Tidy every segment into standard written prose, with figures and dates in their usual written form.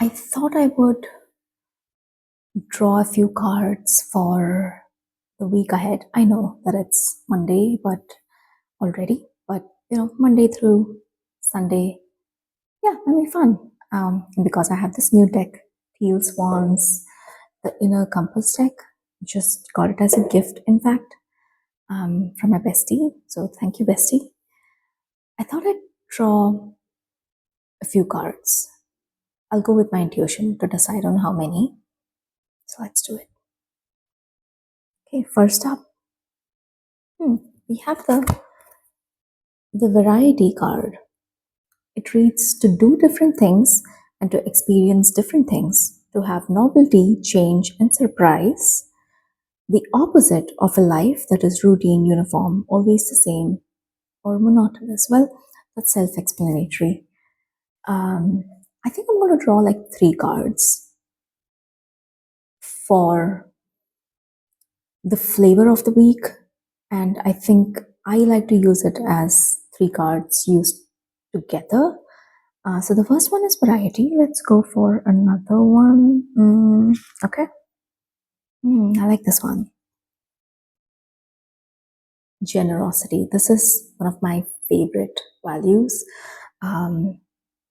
I thought I would draw a few cards for the week ahead. I know that it's Monday, but already, but Monday through Sunday, yeah, it'll be fun. Because I have this new deck, Teal Swans, the Inner Compass deck. Just got it as a gift, in fact, from my bestie. So thank you, bestie. I thought I'd draw a few cards. I'll go with my intuition to decide on how many. So let's do it. Okay, first up, we have the variety card. It reads to do different things and to experience different things, to have novelty, change, and surprise. The opposite of a life that is routine, uniform, always the same, or monotonous. Well, that's self explanatory. Um, I think I'm going to draw like three cards for the flavor of the week, and I think I like to use it as three cards used together. So the first one is variety. Let's go for another one. Okay. I like this one. Generosity. This is one of my favorite values. Um,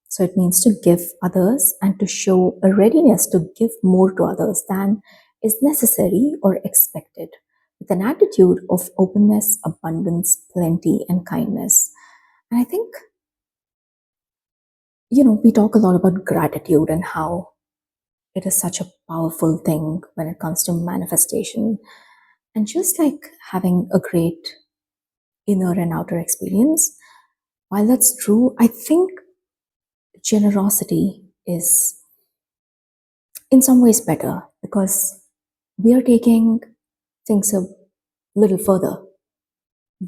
so it means to give others and to show a readiness to give more to others than is necessary or expected, with an attitude of openness, abundance, plenty, and kindness. And I think, we talk a lot about gratitude and how it is such a powerful thing when it comes to manifestation. And just like having a great inner and outer experience, while that's true, I think generosity is in some ways better because we are taking things a little further.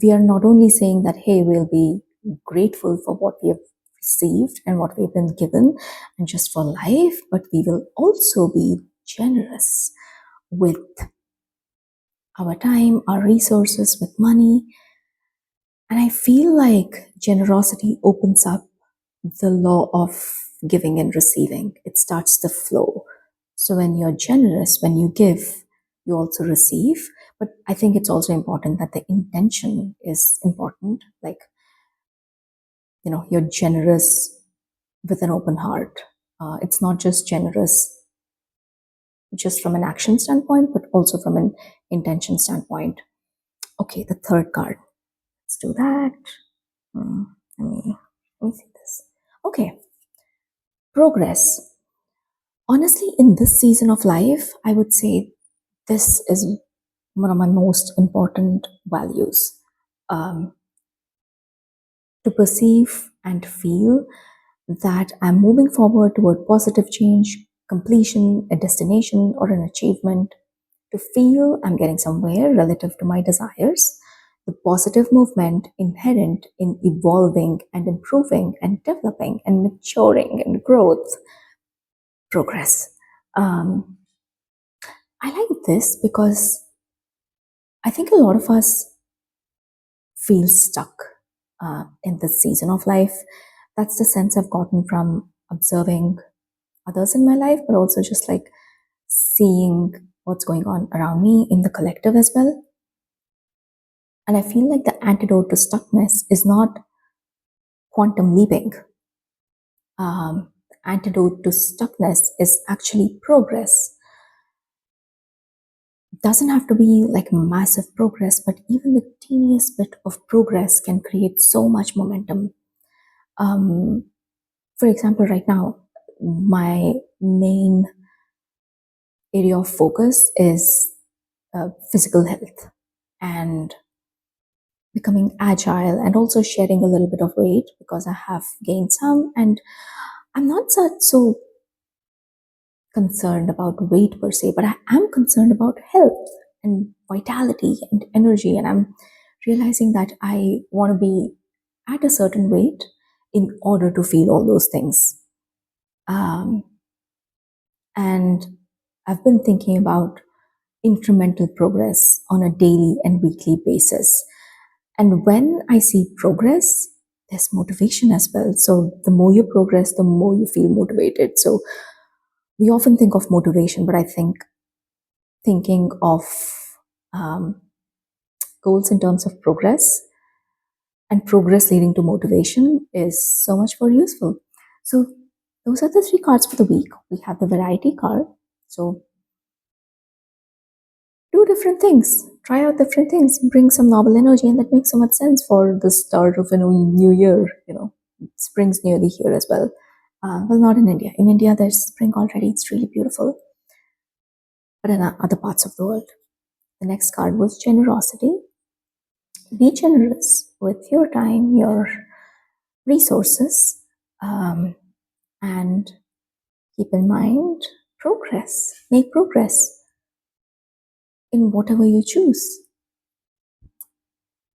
We are not only saying that, hey, we'll be grateful for what we have received and what we've been given and just for life, but we will also be generous with our time, our resources, with money. And I feel like generosity opens up the law of giving and receiving. It starts the flow. So when you're generous, when you give, you also receive. But I think it's also important that the intention is important. Like, you're generous with an open heart. It's not just generous just from an action standpoint, but also from an intention standpoint. Okay, the third card. Let's do that. Hmm, let me see this. Okay, progress. Honestly, in this season of life, I would say this is one of my most important values. Um, to perceive and feel that I'm moving forward toward positive change, completion, a destination, or an achievement. To feel I'm getting somewhere relative to my desires, the positive movement inherent in evolving and improving and developing and maturing and growth, progress. Um, I like this because I think a lot of us feel stuck in this season of life. That's the sense I've gotten from observing others in my life, but also just like seeing what's going on around me in the collective as well. And I feel like the antidote to stuckness is not quantum leaping. The antidote to stuckness is actually progress. It doesn't have to be like massive progress, but even the teeniest bit of progress can create so much momentum. Um, for example, right now, my main area of focus is physical health and becoming agile and also shedding a little bit of weight because I have gained some, and I'm not so concerned about weight per se, but I am concerned about health and vitality and energy. And I'm realizing that I want to be at a certain weight in order to feel all those things. Um, and I've been thinking about incremental progress on a daily and weekly basis. And when I see progress, there's motivation as well. So the more you progress, the more you feel motivated. So We often think of motivation, but I think thinking of um, goals in terms of progress and progress leading to motivation is so much more useful. So, those are the three cards for the week. We have the variety card. So, do different things, try out different things, bring some novel energy, and that makes so much sense for the start of a new year. Spring's nearly here as well. Well, not in India. In India, there's spring already. It's really beautiful, but in other parts of the world. The next card was generosity. Be generous with your time, your resources, and keep in mind progress. Make progress in whatever you choose.